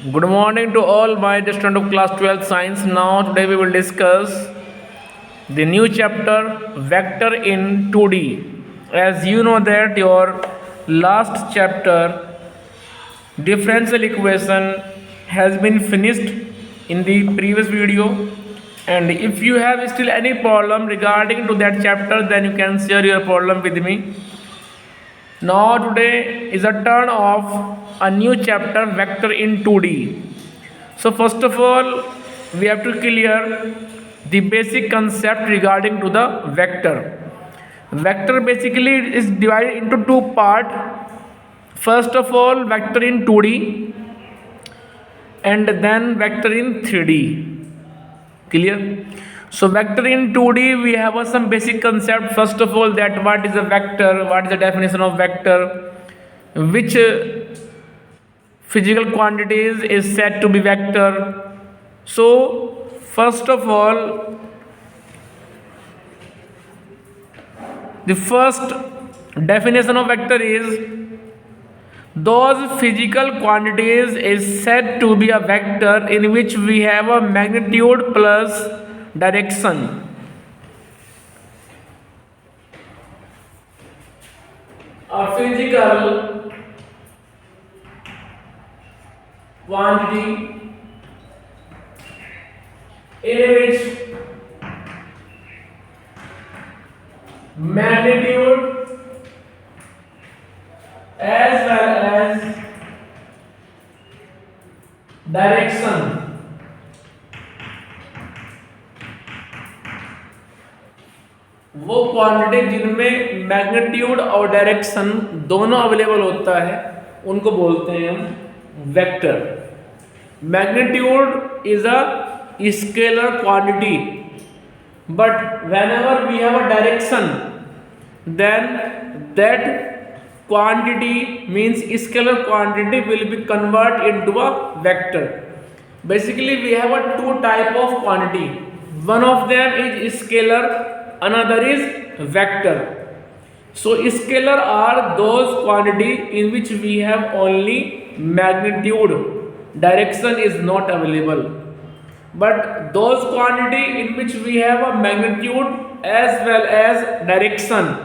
Good morning to all my dear students of class 12 science. Now today we will discuss the new chapter vector in 2D. As you know that your last chapter differential equation has been finished in the previous video, and if you have still any problem regarding to that chapter, then you can share your problem with me. Now today is a turn of a new chapter vector in 2D. So first of all we have to clear the basic concept regarding to the vector. Vector basically is divided into two parts. First of all vector in 2D and then vector in 3D. Clear? So vector in 2D we have some basic concept. First of all, that what is a vector, what is the definition of vector, which physical quantities is said to be vector. So first of all, the first definition of vector is those physical quantities is said to be a vector in which we have a magnitude plus direction. A physical quantity in which magnitude as well as direction वो quantity जिनमें magnitude और direction दोनों available होता है उनको बोलते हैं हम vector. Magnitude is a scalar quantity, but whenever we have a direction, then that quantity means scalar quantity will be converted into a vector. Basically we have a two type of quantity. One of them is scalar, another is vector. So scalar are those quantity in which we have only magnitude, direction is not available. But those quantity in which we have a magnitude as well as direction,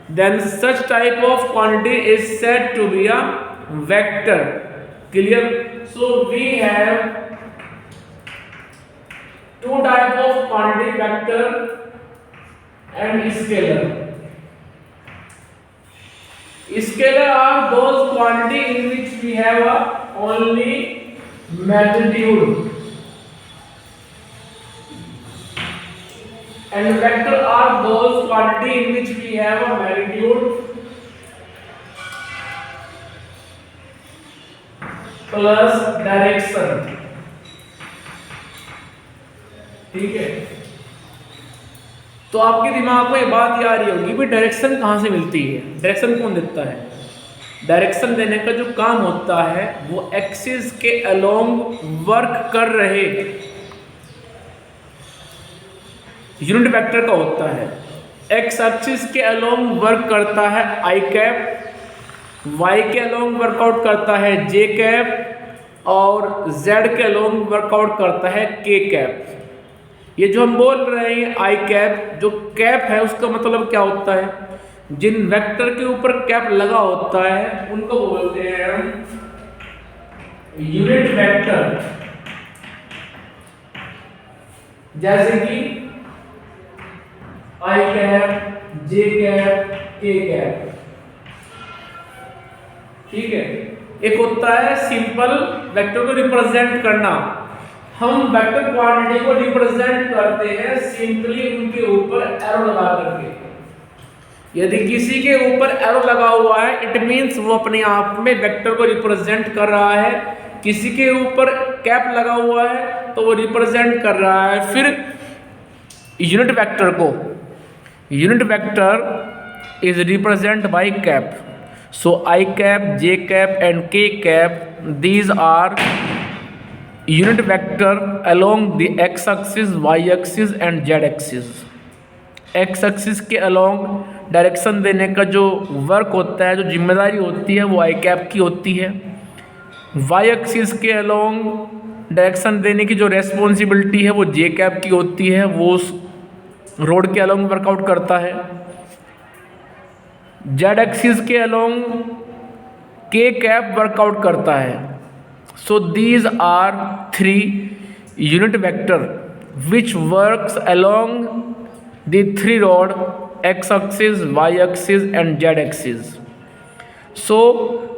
then such type of quantity is said to be a vector. Clear? So we have two type of quantity, vector and scalar. Scalar are those quantity in which we have a only magnitude, and vector are those quantity in which we have a magnitude plus direction. ठीक है, तो आपके दिमाग में ये बात ये आ रही होगी भी डायरेक्शन कहाँ से मिलती है, डायरेक्शन कौन देता है. डायरेक्शन देने का जो काम होता है वो एक्सिस के अलोंग वर्क कर रहे यूनिट वेक्टर का होता है. एक्स एक्सिस के अलोंग वर्क करता है आई कैप, वाई के अलोंग वर्कआउट करता है जे कैप और जेड के अलोंग वर्कआउट करता है के कैप. ये जो हम बोल रहे हैं आई कैप, जो कैप है उसका मतलब क्या होता है, जिन वेक्टर के ऊपर कैप लगा होता है उनको बोलते हैं हम यूनिट वेक्टर. जैसे कि आई कैप, जे कैप, के कैप. ठीक है, एक होता है सिंपल वेक्टर को रिप्रेजेंट करना. हम वेक्टर क्वांटिटी को रिप्रेजेंट करते हैं सिंपली उनके ऊपर एरो लगा करके. यदि किसी के ऊपर एरो लगा हुआ है इट मीन्स वो अपने आप में वेक्टर को रिप्रेजेंट कर रहा है. किसी के ऊपर कैप लगा हुआ है तो वो रिप्रेजेंट कर रहा है फिर यूनिट वेक्टर को. Unit vector is represent by cap. So I cap, J cap and K cap, these are unit vector along the x axis, y axis and z axis. x axis के along direction देने का जो work होता है, जो जिम्मेदारी होती है वो आई कैप की होती है. वाई एक्सिस के अलोंग डायरेक्शन देने की जो रेस्पॉन्सिबिलिटी है वो जे कैप की होती है, वो उस रोड के अलोंग वर्कआउट करता है। जेड एक्सिस के अलोंग के कैप वर्कआउट करता है। So these are 3 unit vector which works along the 3 rod X axis, Y axis and Z axis. So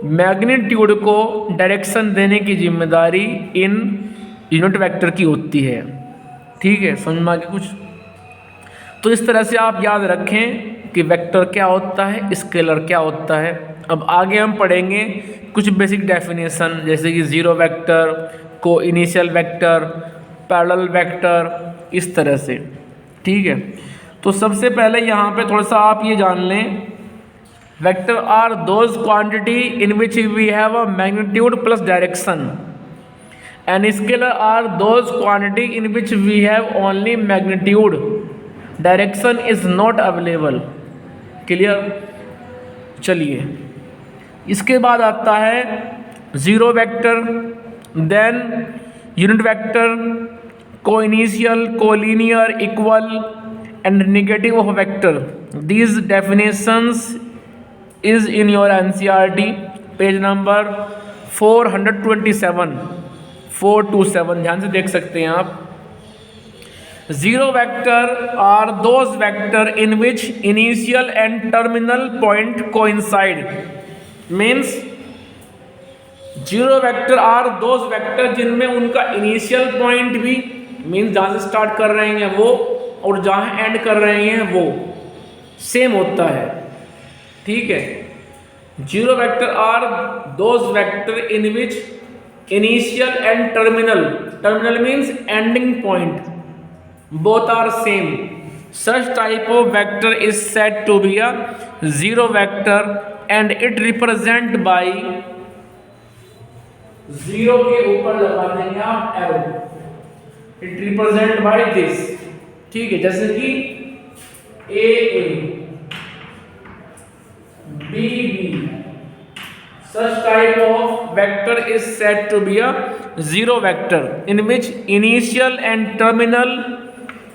magnitude को डायरेक्शन देने की जिम्मेदारी इन यूनिट वेक्टर की होती है। ठीक है, समझ में आ गया कुछ? तो इस तरह से आप याद रखें कि वेक्टर क्या होता है, स्केलर क्या होता है। अब आगे हम पढ़ेंगे कुछ बेसिक डेफिनेशन, जैसे कि जीरो वेक्टर, को इनिशियल वेक्टर, पैरेलल वेक्टर, इस तरह से। ठीक है, तो सबसे पहले यहाँ पे थोड़ा सा आप ये जान लें, vector are those quantity in which we have a magnitude plus direction, and scalar are those quantity in which we have only magnitude, direction is not available. Clear? चलिए, इसके बाद आता है zero vector, then unit vector, coinitial, collinear, equal and negative of vector. These definitions is in your NCERT page number 427 ध्यान से देख सकते हैं आप। Zero vector are those vector in which initial and terminal point coincide. Means zero vector are those vector जिनमें उनका initial point भी, means जहाँ से स्टार्ट कर रहे हैं वो और जहाँ एंड कर रहे हैं वो सेम होता है। ठीक है, zero vector are those vector in which initial and terminal means ending point, both are same. Such type of vector is said to be a zero vector and it represent by zero के ऊपर लगा देंगे आप arrow, it represent by this। ठीक है, जैसे कि a b such type of vector is said to be a zero vector in which initial and terminal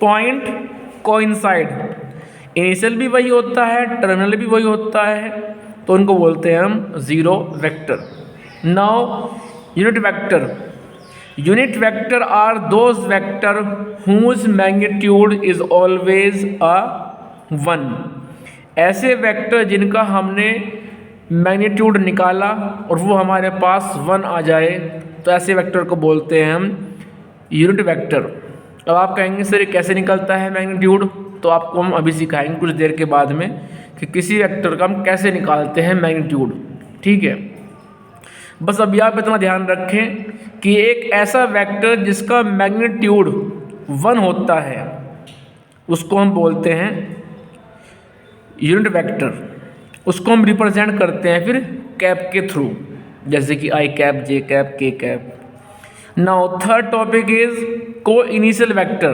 point coincide. Initial भी वही होता है, टर्मिनल भी वही होता है, तो उनको बोलते हैं हम zero vector. Now unit vector are those vector whose magnitude is always a 1। ऐसे वेक्टर जिनका हमने मैग्नीट्यूड निकाला और वो हमारे पास 1 आ जाए, तो ऐसे वेक्टर को बोलते हैं हम यूनिट वेक्टर। अब आप कहेंगे सर ये कैसे निकलता है मैग्नीट्यूड, तो आपको हम अभी सिखाएंगे कुछ देर के बाद में कि किसी वेक्टर का हम कैसे निकालते हैं मैग्नीट्यूड। ठीक है, बस अभी आप इतना ध्यान रखें कि एक ऐसा वेक्टर जिसका मैग्नीट्यूड 1 होता है उसको हम बोलते हैं यूनिट वेक्टर। उसको हम रिप्रेजेंट करते हैं फिर कैप के थ्रू, जैसे कि आई कैप, जे कैप, के cap. Now third topic is को इनिशियल वेक्टर।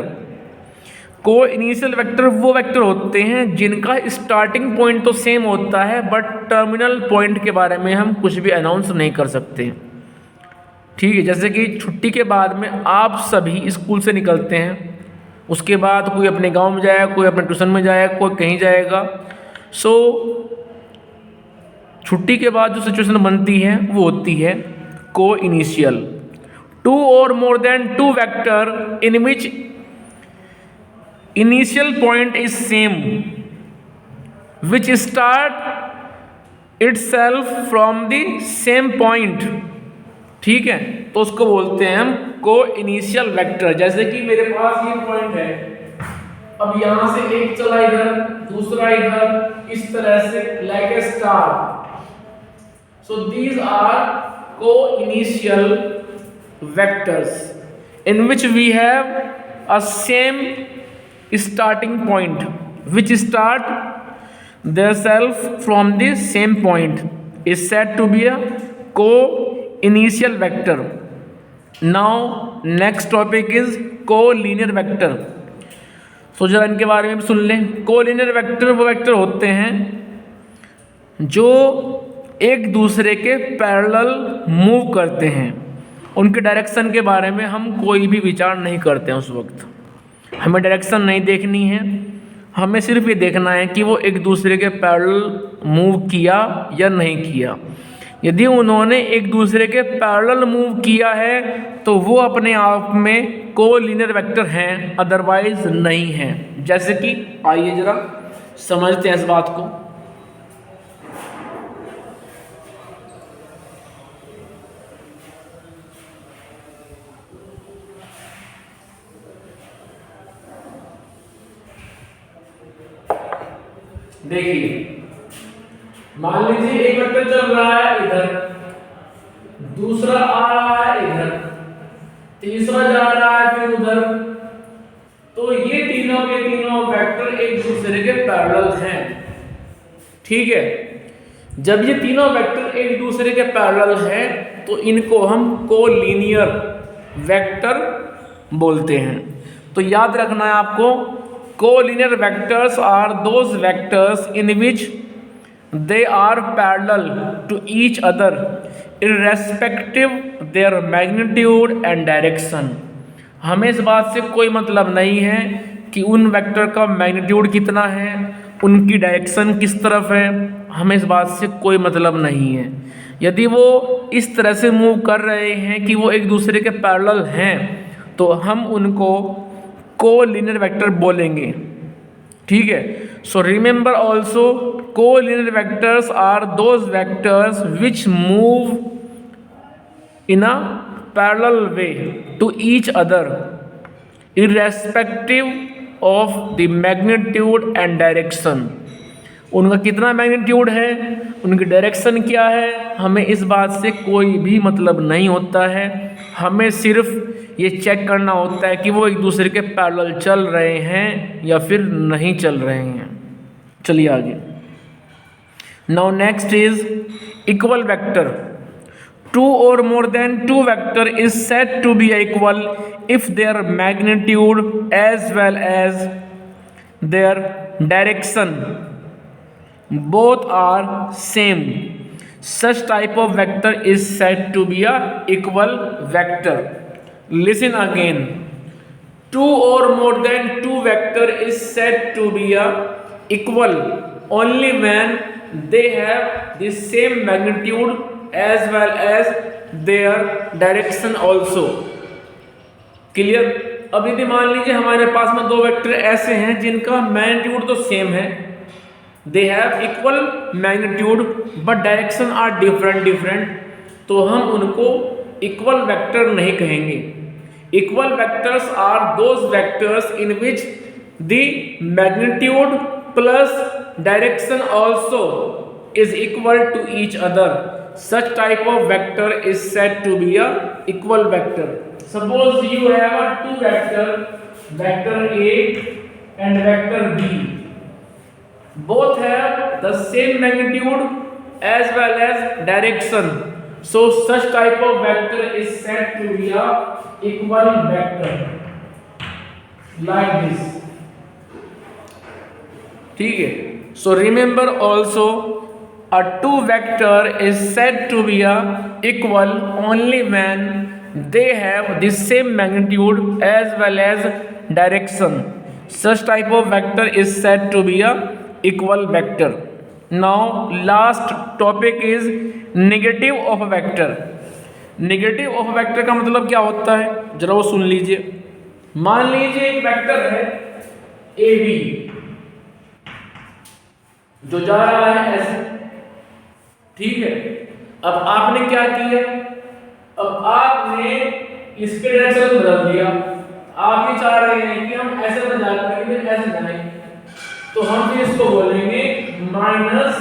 को इनिशियल वेक्टर वो वेक्टर होते हैं जिनका स्टार्टिंग पॉइंट तो सेम होता है बट टर्मिनल पॉइंट के बारे में हम कुछ भी अनाउंस नहीं कर सकते। ठीक है, जैसे कि छुट्टी के बाद में आप सभी स्कूल से निकलते हैं, उसके बाद कोई अपने गांव में जाएगा, कोई अपने ट्यूशन में जाएगा, कोई कहीं जाएगा। सो छुट्टी के बाद जो सिचुएशन बनती है वो होती है को initial. 2 or more than 2 vector in which initial point is same, which start itself from the same point। ठीक है, तो उसको बोलते हैं हम को इनिशियल वेक्टर। जैसे कि मेरे पास ये पॉइंट है, अब यहां से एक चला इधर, दूसरा इधर, इस तरह से like a star. So these are coinitial vectors in which we have a same starting point which start their self from the same point is said to be a co-initial vector। now next topic is co-linear vector। तो जरा इनके बारे में सुन लें। co-linear vector वो vector होते हैं जो एक दूसरे के पैरेलल मूव करते हैं, उनके डायरेक्शन के बारे में हम कोई भी विचार नहीं करते हैं। उस वक्त हमें डायरेक्शन नहीं देखनी है, हमें सिर्फ ये देखना है कि वो एक दूसरे के पैरेलल मूव किया या नहीं किया। यदि उन्होंने एक दूसरे के पैरेलल मूव किया है तो वो अपने आप में कोलिनियर वेक्टर हैं, अदरवाइज नहीं हैं। जैसे कि आइए जरा समझते हैं इस बात को। देखिए, मान लीजिए एक वेक्टर चल रहा है इधर, दूसरा आ रहा है इधर, तीसरा जा रहा है फिर उधर, तो ये तीनों के तीनों वेक्टर एक दूसरे के पैरेलल हैं। ठीक है, जब ये तीनों वेक्टर एक दूसरे के पैरेलल हैं तो इनको हम कोलिनियर वेक्टर बोलते हैं। तो याद रखना है आपको, collinear vectors are those vectors in which they are parallel to each other irrespective their magnitude and direction। हमें इस बात से कोई मतलब नहीं है कि उन वेक्टर का मैग्नीट्यूड कितना है, उनकी डायरेक्शन किस तरफ है, हमें इस बात से कोई मतलब नहीं है। यदि वो इस तरह से मूव कर रहे हैं कि वो एक दूसरे के पैरेलल हैं तो हम उनको कोलिनियर वेक्टर बोलेंगे। ठीक है, so remember also collinear vectors are those vectors which move in a parallel way to each other irrespective of the magnitude and direction. उनका कितना मैग्नीट्यूड है, उनकी डायरेक्शन क्या है, हमें इस बात से कोई भी मतलब नहीं होता है। हमें सिर्फ ये चेक करना होता है कि वो एक दूसरे के पैरेलल चल रहे हैं या फिर नहीं चल रहे हैं। चलिए आगे। Now next is equal vector. Two और more than two vector is said to be equal if their magnitude as well as their direction both are same. Such type of vector is said to be a equal vector. Listen again. Two or more than two vector is said to be a equal only when they have the same magnitude as well as their direction also. Clear? अब यदि मान लीजिए हमारे पास में दो vector ऐसे हैं जिनका मैग्नीट्यूड तो सेम है, they have equal magnitude but direction are different, तो हम उनको equal vector नहीं कहेंगे। Equal vectors are those vectors in which the magnitude plus direction also is equal to each other. Such type of vector is said to be a equal vector. Suppose you have a two vector, vector A and vector B. Both have the same magnitude as well as direction, so such type of vector is said to be a equal vector, like this. ठीक है, so remember also a two vector is said to be a equal only when they have the same magnitude as well as direction. Such type of vector is said to be a equal vector. Now last topic is negative of a vector. Negative of a vector का मतलब क्या होता है, जरा वो सुन लीजिए। मान लीजिए एक वेक्टर है AB जो जा रहा है ऐसे, ठीक है। अब आपने क्या किया, अब आपने इसके डायरेक्शन बदल दिया। आप ये चाह रहे हैं कि हम ऐसे बना करके ऐसे जाएं, तो हम फिर इसको बोलेंगे माइनस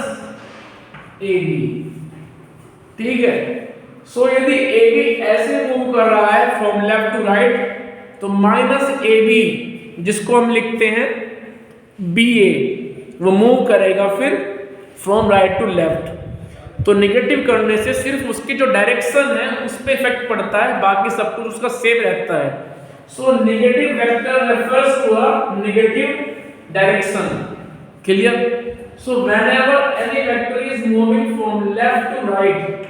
AB। ठीक है, सो यदि AB ऐसे मूव कर रहा है फ्रॉम लेफ्ट टू राइट, तो माइनस AB जिसको हम लिखते हैं BA, वो मूव करेगा फिर फ्रॉम राइट टू लेफ्ट। तो निगेटिव करने से सिर्फ उसकी जो डायरेक्शन है उस पर इफेक्ट पड़ता है, बाकी सब कुछ उसका सेम रहता है। So negative vector refers to a negative direction. Clear? So whenever any vector is moving from left to right,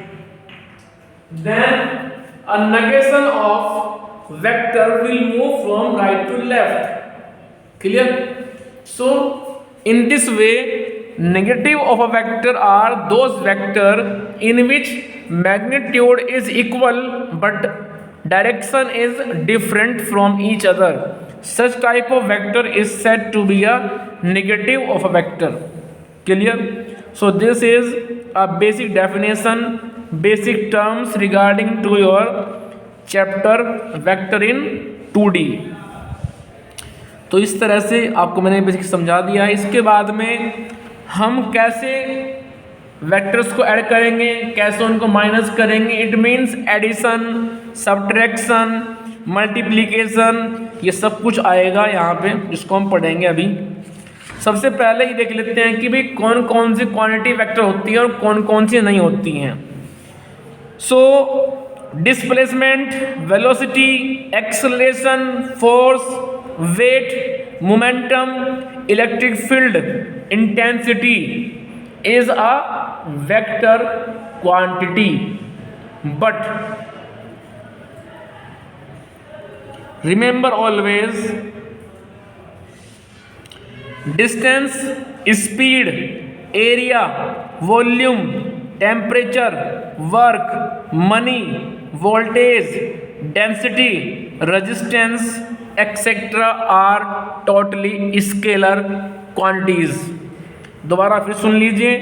then a negation of vector will move from right to left. Clear? So in this way, negative of a vector are those vector in which magnitude is equal but direction is different from each other. Such type of vector is said to be a negative of a vector. Clear? So this is a basic definition, basic terms regarding to your chapter vector in 2D. तो इस तरह से आपको मैंने basic समझा दिया है। इसके बाद में हम कैसे वेक्टर्स को ऐड करेंगे, कैसे उनको माइनस करेंगे। It means addition, subtraction, multiplication, ये सब कुछ आएगा यहाँ पे जिसको हम पढ़ेंगे अभी। सबसे पहले ही देख लेते हैं कि भाई कौन कौन सी क्वांटिटी वेक्टर होती है और कौन कौन सी नहीं होती हैं। So displacement, velocity, acceleration, force, weight, momentum, electric field, intensity is a vector quantity, but remember always distance, speed, area, volume, temperature, work, money, voltage, density, resistance, etc. are totally scalar quantities. दोबारा फिर सुन लीजिए।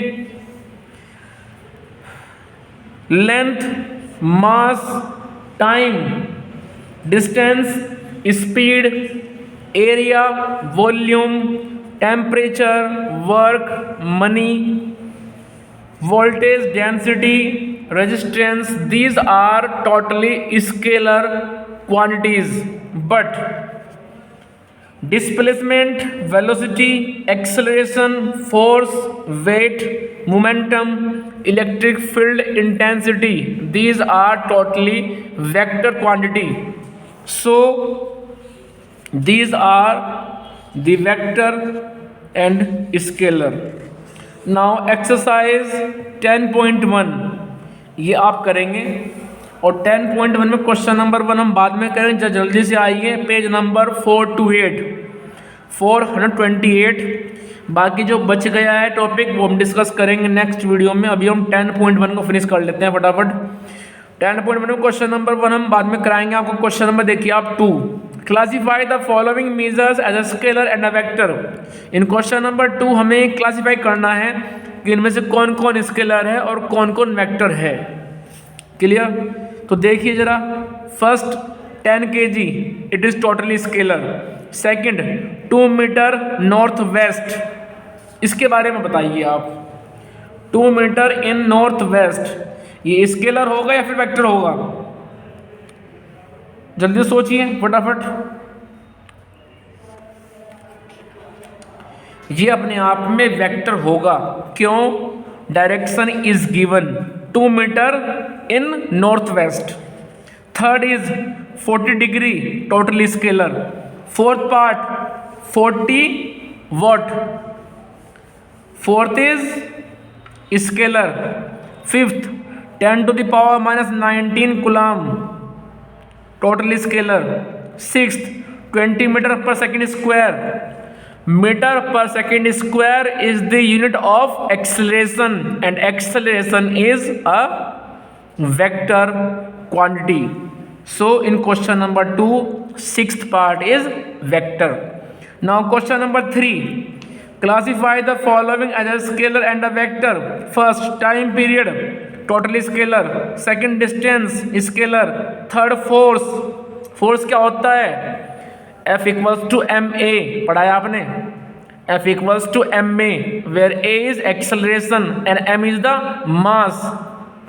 Length, mass, time, distance, speed, area, volume, temperature, work, money, voltage, density, resistance, these are totally scalar quantities, but displacement, velocity, acceleration, force, weight, momentum, electric field, intensity, these are totally vector quantity. So these are the vector and scalar. Now exercise 10.1 ये आप करेंगे और 10.1 में question number 1 हम बाद में करेंगे। जल्दी से आइए पेज नंबर 428। बाकी जो बच गया है टॉपिक वो हम डिस्कस करेंगे नेक्स्ट वीडियो में। अभी हम 10.1 को फिनिश कर लेते हैं फटाफट। 10.1 में क्वेश्चन नंबर 1 हम बाद में कराएंगे आपको। क्वेश्चन नंबर देखिए आप 2, classify the following measures as a scalar and a vector. In question number 2 हमें क्लासीफाई करना है कि इनमें से कौन कौन स्केलर है और कौन कौन वेक्टर है। क्लियर? तो देखिए जरा, first 10 kg it is totally scalar. Second 2 metre north west, इसके बारे में बताइए आप। 2 मीटर इन नॉर्थ वेस्ट, ये स्केलर होगा या फिर वेक्टर होगा? जल्दी सोचिए फटाफट। ये अपने आप में वेक्टर होगा। क्यों? Direction is given 2 metre in north west. Third is 40 degree, totally scalar. Fourth part 40 watt, fourth is scalar. Fifth 10 to the power minus 19 coulomb, totally scalar. Sixth 20 metre per second square, metre per second square is the unit of acceleration and acceleration is a vector quantity. So in question number 2 sixth part is vector. Now question number 3, classify the following as a scalar and a vector. First time period, totally scalar. Second distance, scalar. Third force, force क्या होता है? F equals to ma, पढ़ाया आपने। F equals to ma, where a is acceleration and m is the mass.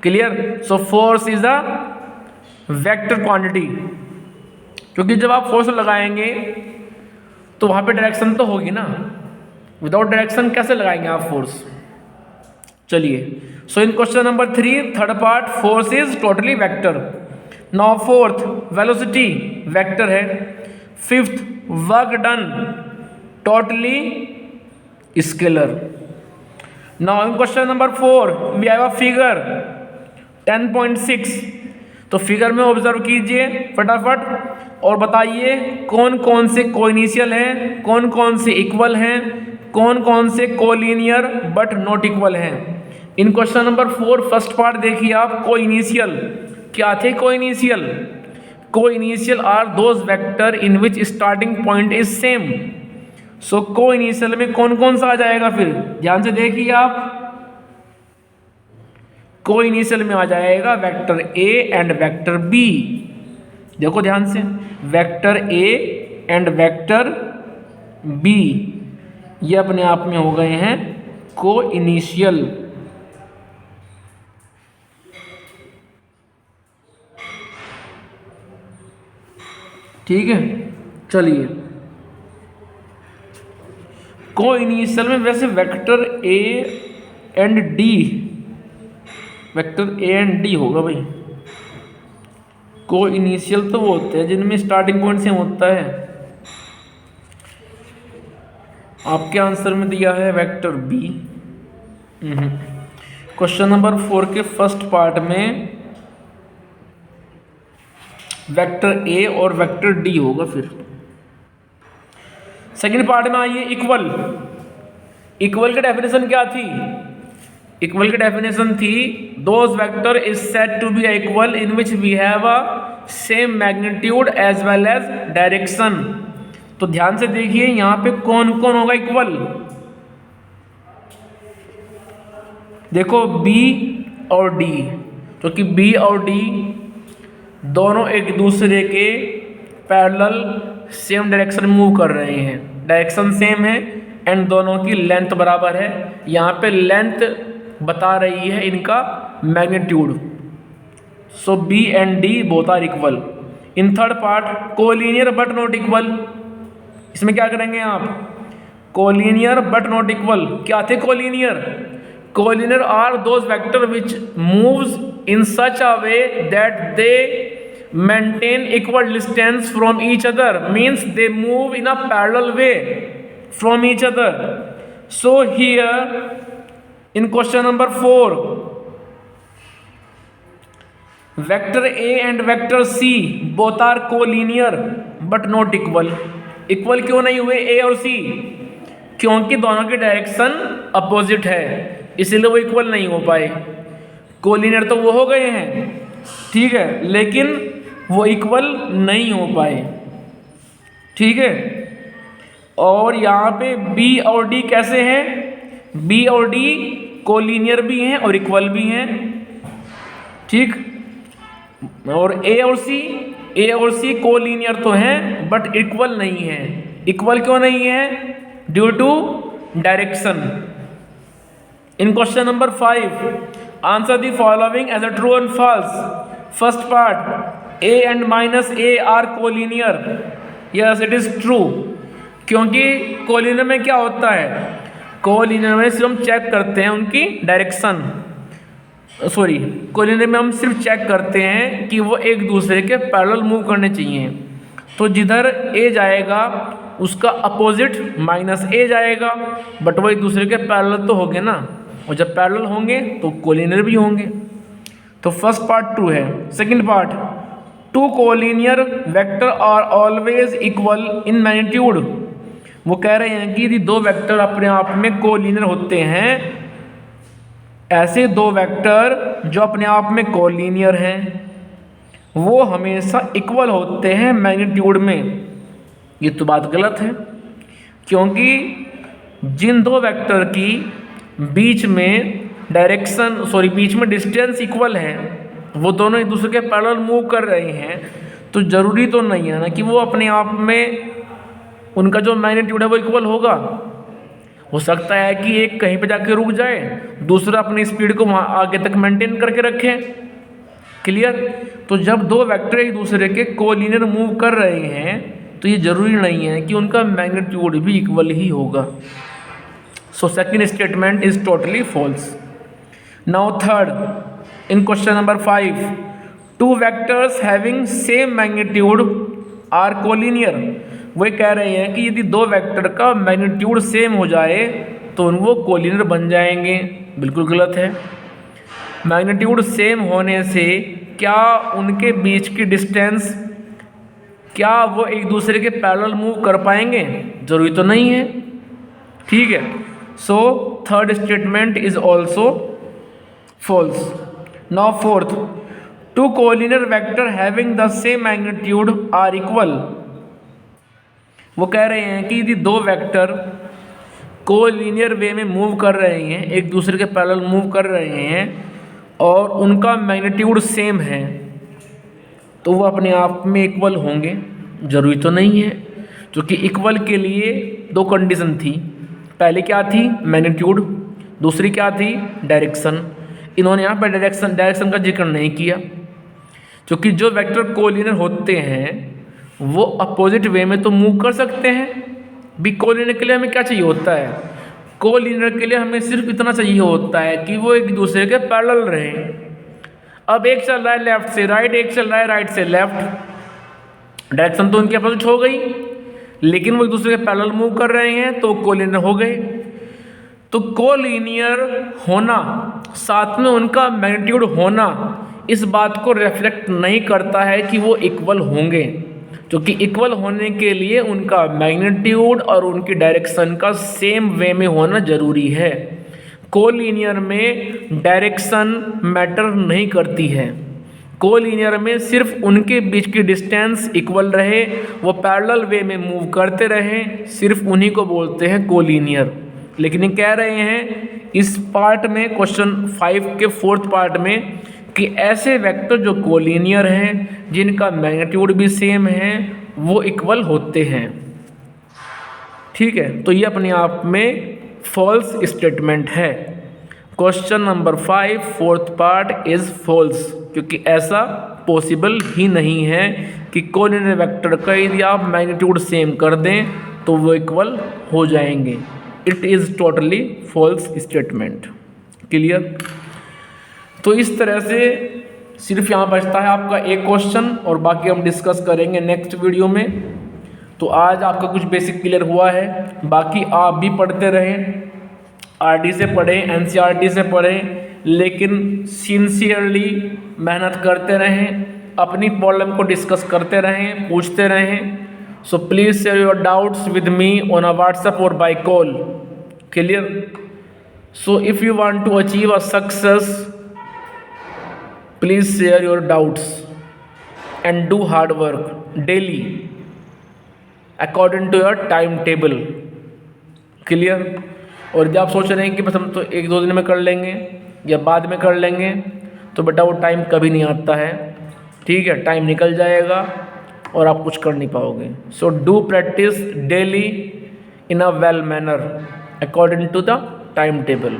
Clear? So force is a vector quantity, क्योंकि जब आप force लगाएंगे तो वहाँ पे डायरेक्शन तो होगी ना। विदाउट डायरेक्शन कैसे लगाएंगे आप फोर्स? चलिए, so in question number 3 third part force is totally vector. Now fourth velocity vector है। Fifth work done, totally scalar. Now in question number 4 we have a figure 10.6। तो figure में observe कीजिए फटाफट और बताइए कौन कौन से कोइनिशियल हैं, कौन कौन से इक्वल हैं, कौन कौन से कोलिनियर बट नॉट इक्वल हैं। In question number 4 first part देखिए आप, कोइनिशियल क्या थे। Coinitial coinitial are those vector in which starting point is same. So coinitial में कौन कौन सा आ जाएगा, फिर ध्यान से देखिए आप। कोइनिशियल में आ जाएगा vector A and vector B. देखो ध्यान से, vector A and vector B ये अपने आप में हो गए हैं कोइनिशियल। ठीक है, चलिए कोइनिशियल में वैसे vector A and D, vector A and D होगा भाई। कोइनिशियल तो वो होते हैं जिनमें स्टार्टिंग पॉइंट सेम होता है। आपके आंसर में दिया है वेक्टर बी। क्वेश्चन नंबर 4 के फर्स्ट पार्ट में वेक्टर ए और वेक्टर डी होगा। फिर सेकंड पार्ट में आइए, इक्वल। इक्वल की डेफिनेशन क्या थी? इक्वल की डेफिनेशन थी those vector is said to be equal in which we have a same magnitude as well as direction. तो ध्यान से देखिए यहां पे कौन कौन होगा इक्वल। देखो बी और डी, क्योंकि बी और डी दोनों एक दूसरे के पैरेलल सेम डायरेक्शन मूव कर रहे हैं, डायरेक्शन सेम है एंड दोनों की लेंथ बराबर है। यहाँ पे लेंथ बता रही है इनका magnitude. So B and D both are equal. In third part collinear but not equal. इसमें क्या करेंगे आप? Collinear but not equal. क्या थे collinear? Collinear are those vector which moves in such a way that they maintain equal distance from each other, means they move in a parallel way from each other. So here in question number 4 vector A and vector C both are collinear but not equal. Equal क्यों नहीं हुए A और C? क्योंकि दोनों की direction opposite है, इसीलिए वो इक्वल नहीं हो पाए। कोलिनियर तो वो हो गए हैं, ठीक है, लेकिन वो इक्वल नहीं हो पाए। ठीक है, और यहाँ पे B और D कैसे हैं? B और D कोलिनियर भी हैं और इक्वल भी हैं। ठीक, और A और C कोलिनियर तो हैं बट इक्वल नहीं है। इक्वल क्यों नहीं है? Due to direction. In question number 5 answer the following as a true and false. First part A and minus A are collinear. Yes, it is true. क्योंकि collinear में क्या होता है? कोलिनियर में सिर्फ हम चेक करते हैं उनकी डायरेक्शन। सॉरी, कोलिनियर में हम सिर्फ चेक करते हैं कि वो एक दूसरे के पैरेलल मूव करने चाहिए। तो जिधर A जाएगा उसका अपोजिट माइनस A जाएगा, बट वो एक दूसरे के पैरेलल तो होंगे ना, और जब पैरेलल होंगे तो कोलिनियर भी होंगे। तो फर्स्ट पार्ट ट्रू है। Second part, two collinear vector are always equal in magnitude. वो कह रहे हैं कि यदि दो वेक्टर अपने आप में कोलिनियर होते हैं, ऐसे दो वेक्टर जो अपने आप में कोलिनियर हैं वो हमेशा इक्वल होते हैं मैग्नीट्यूड में। ये तो बात गलत है, क्योंकि जिन दो वेक्टर की बीच में बीच में डिस्टेंस इक्वल है, वो दोनों एक दूसरे के पैरेलल मूव कर रहे हैं, तो ज़रूरी तो नहीं है ना कि वो अपने आप में उनका जो मैग्नीट्यूड है वो इक्वल होगा। हो सकता है कि एक कहीं पे जाके रुक जाए, दूसरा अपनी स्पीड को वहाँ आगे तक मेंटेन करके रखे। क्लियर? तो जब दो वेक्टर एक दूसरे के कोलिनियर मूव कर रहे हैं तो ये ज़रूरी नहीं है कि उनका मैग्नीट्यूड भी इक्वल ही होगा। So second statement is totally false. Now third, in question number 5 two vectors having same magnitude are collinear। वो कह रहे हैं कि यदि दो वेक्टर का मैग्नीट्यूड सेम हो जाए तो वो कोलिनियर बन जाएंगे, बिल्कुल गलत है। मैग्नीट्यूड सेम होने से क्या उनके बीच की डिस्टेंस, क्या वो एक दूसरे के पैरेलल मूव कर पाएंगे? जरूरी तो नहीं है, ठीक है। So third statement is also false. Now fourth, two collinear vector having the same magnitude are equal. वो कह रहे हैं कि यदि दो वेक्टर कोलिनियर वे में मूव कर रहे हैं, एक दूसरे के पैरेलल मूव कर रहे हैं और उनका मैग्नीट्यूड सेम है, तो वो अपने आप में इक्वल होंगे? जरूरी तो नहीं है, क्योंकि इक्वल के लिए दो कंडीशन थी। पहले क्या थी? मैग्नीट्यूड। दूसरी क्या थी? डायरेक्शन। इन्होंने यहाँ पर डायरेक्शन का जिक्र नहीं किया, क्योंकि जो वेक्टर कोलिनियर होते हैं वो अपोजिट वे में तो मूव कर सकते हैं। भी कोलिनियर के लिए हमें क्या चाहिए होता है? कोलिनियर के लिए हमें सिर्फ इतना चाहिए होता है कि वो एक दूसरे के पैरेलल रहें। अब एक चल रहा है लेफ्ट से राइट, एक चल रहा है राइट से लेफ्ट, डायरेक्शन तो उनकी अपोजिट हो गई, लेकिन वो एक दूसरे के पैरेलल मूव कर रहे हैं तो कोलिनियर हो गए। तो कोलिनियर होना साथ में उनका मैग्नीट्यूड होना इस बात को रिफ्लेक्ट नहीं करता है कि वो इक्वल होंगे, क्योंकि इक्वल होने के लिए उनका मैग्नीट्यूड और उनकी डायरेक्शन का सेम वे में होना जरूरी है। कोलिनियर में डायरेक्शन मैटर नहीं करती है। कोलिनियर में सिर्फ उनके बीच की डिस्टेंस इक्वल रहे, वो पैरेलल वे में मूव करते रहें, सिर्फ उन्हीं को बोलते हैं कोलिनियर। लेकिन ये कह रहे हैं इस पार्ट में, क्वेश्चन 5 के 4th पार्ट में, कि ऐसे वेक्टर जो कोलिनियर हैं, जिनका मैग्नीट्यूड भी सेम है, वो इक्वल होते हैं। ठीक है, तो ये अपने आप में फॉल्स स्टेटमेंट है। Question number 5 4th part is false, क्योंकि ऐसा पॉसिबल ही नहीं है कि कोलिनियर वेक्टर का यदि आप मैग्नीट्यूड सेम कर दें तो वो इक्वल हो जाएंगे। It is totally false statement. Clear? तो इस तरह से सिर्फ यहाँ बचता है आपका एक क्वेश्चन, और बाकी हम डिस्कस करेंगे नेक्स्ट वीडियो में। तो आज आपका कुछ बेसिक क्लियर हुआ है, बाकी आप भी पढ़ते रहें, आरडी से पढ़ें, एनसीईआरटी से पढ़ें, लेकिन सिंसियरली मेहनत करते रहें, अपनी प्रॉब्लम को डिस्कस करते रहें, पूछते रहें। So please share your doubts with me on a WhatsApp और by call. Clear? So if you want to achieve a success, please share your doubts and do hard work daily according to your timetable. Clear? और जब आप सोच रहे हैं कि बस हम तो 1-2 दिन में कर लेंगे या बाद में कर लेंगे, तो बेटा वो टाइम कभी नहीं आता है। ठीक है, टाइम निकल जाएगा और आप कुछ कर नहीं पाओगे। So do practice daily in a well manner according to the time table.